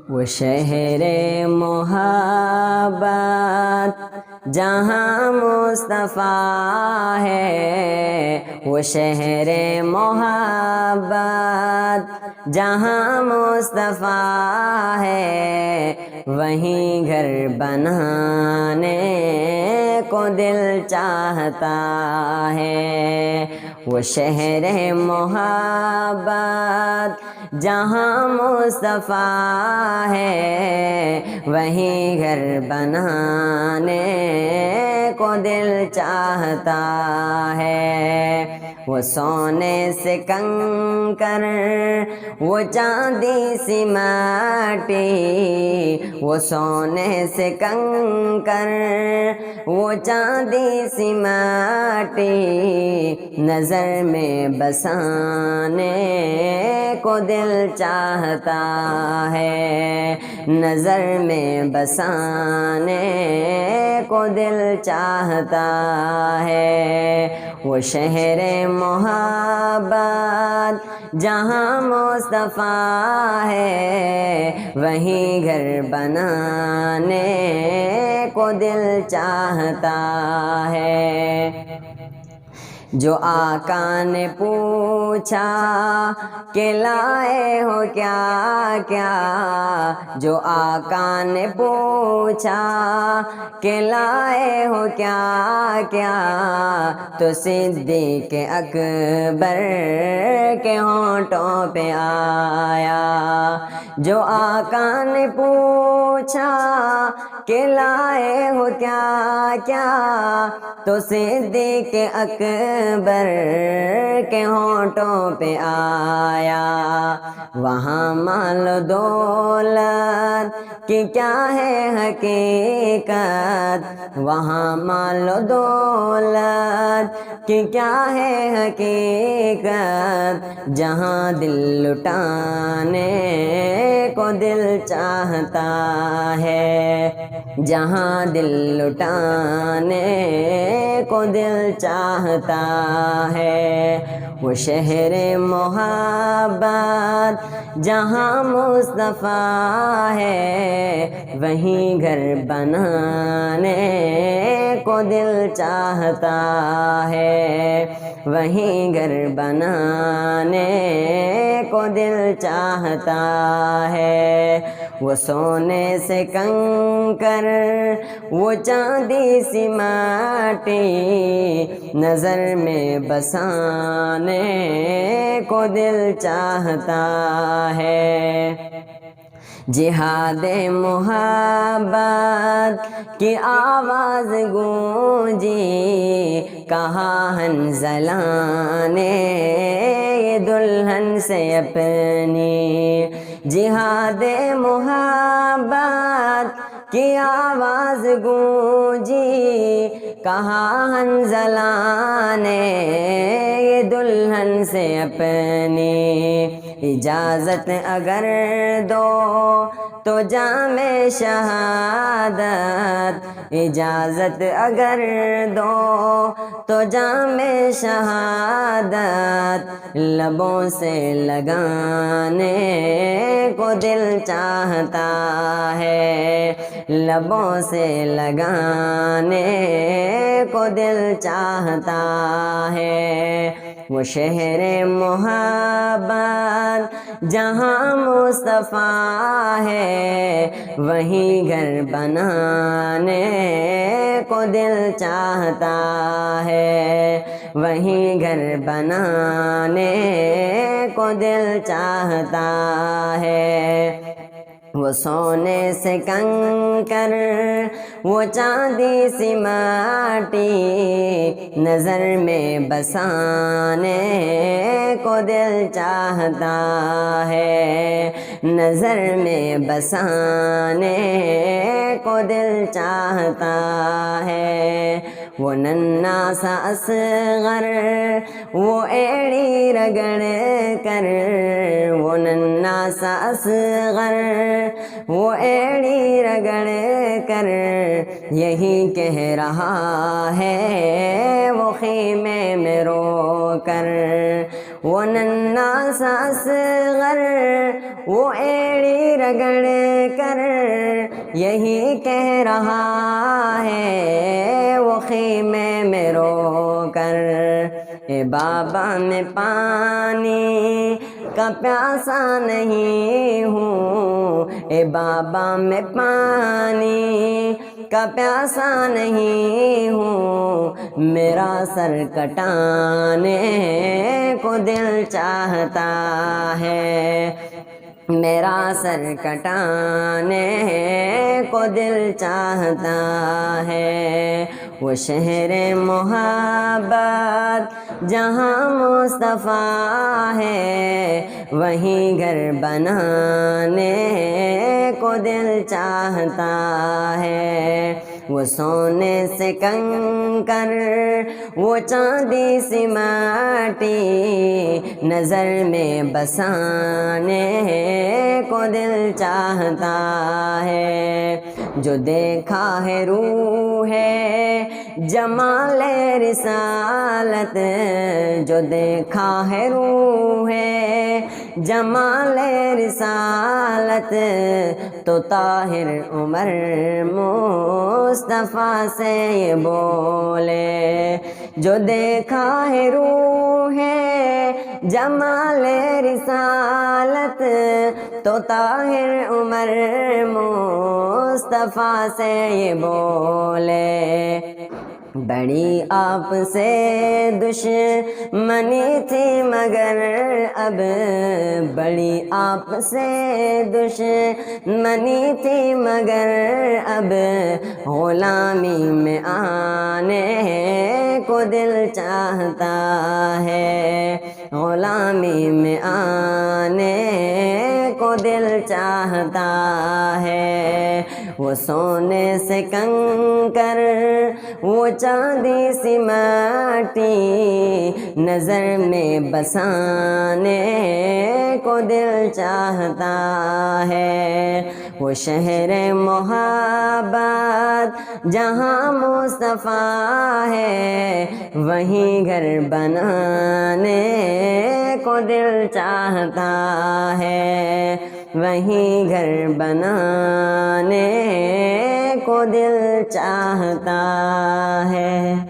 وہ شہر محبت جہاں مصطفیٰ ہے، وہ شہر محبت جہاں مصطفیٰ ہے، وہیں گھر بنانے کو دل چاہتا ہے۔ وہ شہر محبت جہاں مصطفیٰ ہے، وہیں گھر بنانے کو دل چاہتا ہے۔ وہ سونے سے کنکر، وہ چاندی سی مٹی، وہ سونے سے کنکر، وہ چاندی سی مٹی، نظر میں بسانے کو دل چاہتا ہے، نظر میں بسانے کو دل چاہتا ہے۔ وہ شہر محبت جہاں مصطفیٰ ہے، وہیں گھر بنانے کو دل چاہتا ہے۔ جو آقا نے پوچھا کہ لائے ہو کیا کیا، جو آقا نے پوچھا کہ لائے ہو کیا کیا، تو صدیق اکبر کے ہونٹوں پہ آیا۔ جو آقا نے پوچھا کہ لائے ہو کیا کیا، تو صدیق اکبر کے ہونٹوں پہ آیا۔ وہاں مال و دولت کی کیا ہے حقیقت، وہاں مال و دولت کی کیا ہے حقیقت، جہاں دل لٹانے کو دل چاہتا ہے، جہاں دل لٹانے کو دل چاہتا ہے۔ وہ شہر محبت جہاں مصطفیٰ ہے، وہیں گھر بنانے کو دل چاہتا ہے، وہیں گھر بنانے کو دل چاہتا ہے۔ وہ سونے سے کنکر، وہ چاندی سی مٹی، نظر میں بسانے کو دل چاہتا ہے۔ جہاد محبت کی آواز گونجی، کہا حنظلہ نے یہ دلہن سے اپنی، جہاد محبت کی آواز گونجی، کہا حنظلہ نے یہ دلہن سے اپنی، اجازت اگر دو تو جام شہادت، اجازت اگر دو تو جام شہادت، لبوں سے لگانے کو دل چاہتا ہے، لبوں سے لگانے کو دل چاہتا ہے۔ وہ شہر محبت جہاں مصطفیٰ ہے، وہیں گھر بنانے کو دل چاہتا ہے، وہیں گھر بنانے کو دل چاہتا ہے۔ وہ سونے سے کنکر، وہ چاندی سی مٹی، نظر میں بسانے کو دل چاہتا ہے، نظر میں بسانے کو دل چاہتا ہے۔ وہ ننھا سا اصغر، وہ ایڑی رگڑ کر، وہ ننھا سا اصغر، وہ ایڑی رگڑ کر یہی کہہ رہا ہے وہ خیمے میں رو کر، وہ ننھا سا اصغر وہ ایڑی رگڑ کر یہی کہہ رہا ہے وہ خیمے میں رو کر، اے بابا میں پانی کا پیاسا نہیں ہوں، اے بابا میں پانی کا پیاسا نہیں ہوں، میرا سر کٹانے کو دل چاہتا ہے، میرا سر کٹانے کو دل چاہتا ہے۔ وہ شہر محبت جہاں مصطفیٰ ہے وہیں گھر بنانے کو دل چاہتا ہے۔ وہ سونے سے کنکر وہ چاندی سی مٹی نظر میں بسانے کو دل چاہتا ہے۔ جو دیکھا ہے روح جمال رسالت، جو دیکھا ہے روح جمال رسالت، تو طاہر عمر مصطفیٰ سے یہ بولے، جو دیکھا ہے روح جمال رسالت، تو طاہر عمر مصطفیٰ سے یہ بولے، بڑی آپ سے دشمنی تھی مگر اب، بڑی آپ سے دشمنی تھی مگر اب غلامی میں آنے کو دل چاہتا ہے، غلامی میں آنے کو دل چاہتا ہے۔ وہ سونے سے کنکر وہ چاندی سی مٹی نظر میں بسانے کو دل چاہتا ہے۔ وہ شہر محبت جہاں مصطفیٰ ہے وہیں گھر بنانے کو دل چاہتا ہے، وہیں گھر بنانے کو دل چاہتا ہے۔